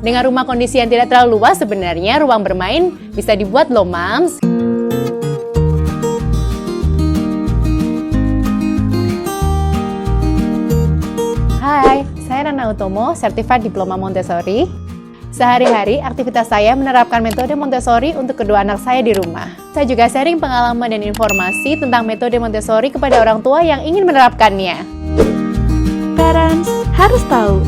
Dengan rumah kondisi yang tidak terlalu luas, sebenarnya ruang bermain bisa dibuat loh, Mams. Hai, saya Nana Utomo, Certified Diploma Montessori. Sehari-hari, aktivitas saya menerapkan metode Montessori untuk kedua anak saya di rumah. Saya juga sharing pengalaman dan informasi tentang metode Montessori kepada orang tua yang ingin menerapkannya. Parents harus tahu.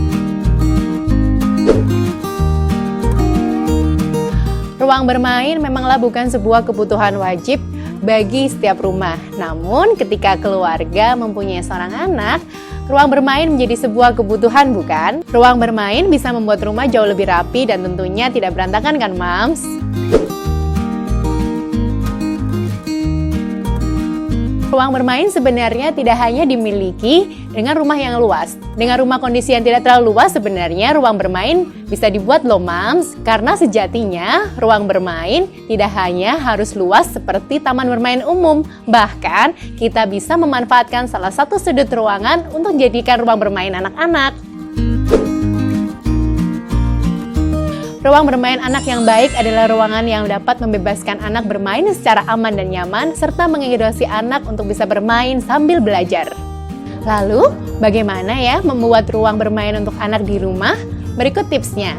Ruang bermain memanglah bukan sebuah kebutuhan wajib bagi setiap rumah. Namun, ketika keluarga mempunyai seorang anak, ruang bermain menjadi sebuah kebutuhan, bukan? Ruang bermain bisa membuat rumah jauh lebih rapi dan tentunya tidak berantakan, kan, Mams? Ruang bermain sebenarnya tidak hanya dimiliki dengan rumah yang luas. Dengan rumah kondisi yang tidak terlalu luas, sebenarnya ruang bermain bisa dibuat loh, Mams. Karena sejatinya, ruang bermain tidak hanya harus luas seperti taman bermain umum. Bahkan, kita bisa memanfaatkan salah satu sudut ruangan untuk jadikan ruang bermain anak-anak. Ruang bermain anak yang baik adalah ruangan yang dapat membebaskan anak bermain secara aman dan nyaman, serta mengedukasi anak untuk bisa bermain sambil belajar. Lalu, bagaimana ya membuat ruang bermain untuk anak di rumah? Berikut tipsnya.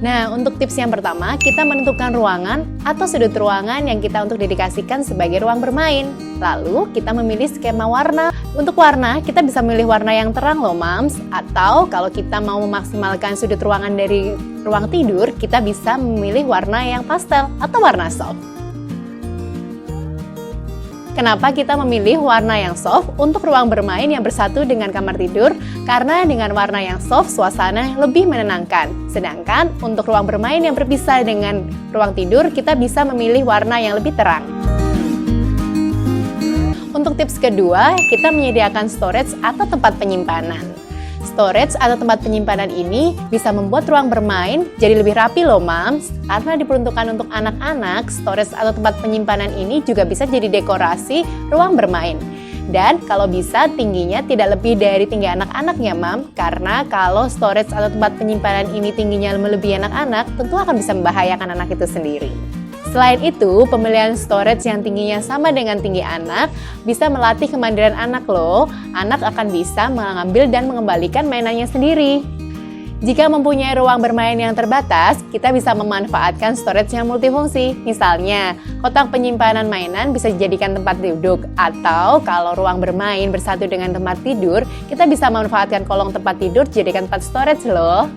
Nah, untuk tips yang pertama, kita menentukan ruangan atau sudut ruangan yang kita untuk dedikasikan sebagai ruang bermain. Lalu, kita memilih skema warna. Untuk warna, kita bisa memilih warna yang terang loh, Mams. Atau kalau kita mau memaksimalkan sudut ruangan dari ruang tidur, kita bisa memilih warna yang pastel atau warna soft. Kenapa kita memilih warna yang soft untuk ruang bermain yang bersatu dengan kamar tidur? Karena dengan warna yang soft, suasana lebih menenangkan. Sedangkan untuk ruang bermain yang berpisah dengan ruang tidur, kita bisa memilih warna yang lebih terang. Untuk tips kedua, kita menyediakan storage atau tempat penyimpanan. Storage atau tempat penyimpanan ini bisa membuat ruang bermain jadi lebih rapi loh, Mams. Karena diperuntukkan untuk anak-anak, storage atau tempat penyimpanan ini juga bisa jadi dekorasi ruang bermain. Dan kalau bisa, tingginya tidak lebih dari tinggi anak-anak ya, Mam. Karena kalau storage atau tempat penyimpanan ini tingginya melebihi anak-anak, tentu akan bisa membahayakan anak itu sendiri. Selain itu, pemilihan storage yang tingginya sama dengan tinggi anak bisa melatih kemandirian anak loh. Anak akan bisa mengambil dan mengembalikan mainannya sendiri. Jika mempunyai ruang bermain yang terbatas, kita bisa memanfaatkan storage yang multifungsi. Misalnya, kotak penyimpanan mainan bisa dijadikan tempat duduk. Atau kalau ruang bermain bersatu dengan tempat tidur, kita bisa memanfaatkan kolong tempat tidur dijadikan tempat storage loh.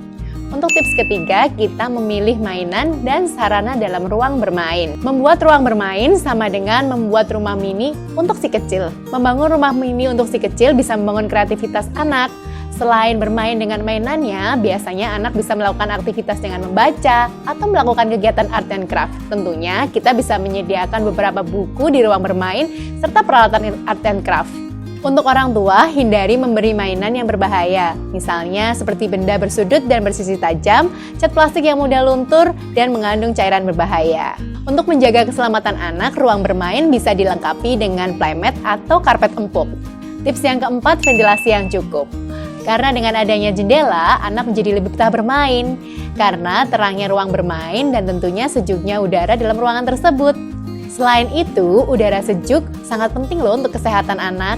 Untuk tips ketiga, kita memilih mainan dan sarana dalam ruang bermain. Membuat ruang bermain sama dengan membuat rumah mini untuk si kecil. Membangun rumah mini untuk si kecil bisa membangun kreativitas anak. Selain bermain dengan mainannya, biasanya anak bisa melakukan aktivitas dengan membaca atau melakukan kegiatan art and craft. Tentunya, kita bisa menyediakan beberapa buku di ruang bermain serta peralatan art and craft. Untuk orang tua, hindari memberi mainan yang berbahaya. Misalnya seperti benda bersudut dan bersisi tajam, cat plastik yang mudah luntur, dan mengandung cairan berbahaya. Untuk menjaga keselamatan anak, ruang bermain bisa dilengkapi dengan playmat atau karpet empuk. Tips yang keempat, ventilasi yang cukup. Karena dengan adanya jendela, anak menjadi lebih betah bermain. Karena terangnya ruang bermain dan tentunya sejuknya udara dalam ruangan tersebut. Selain itu, udara sejuk sangat penting loh untuk kesehatan anak.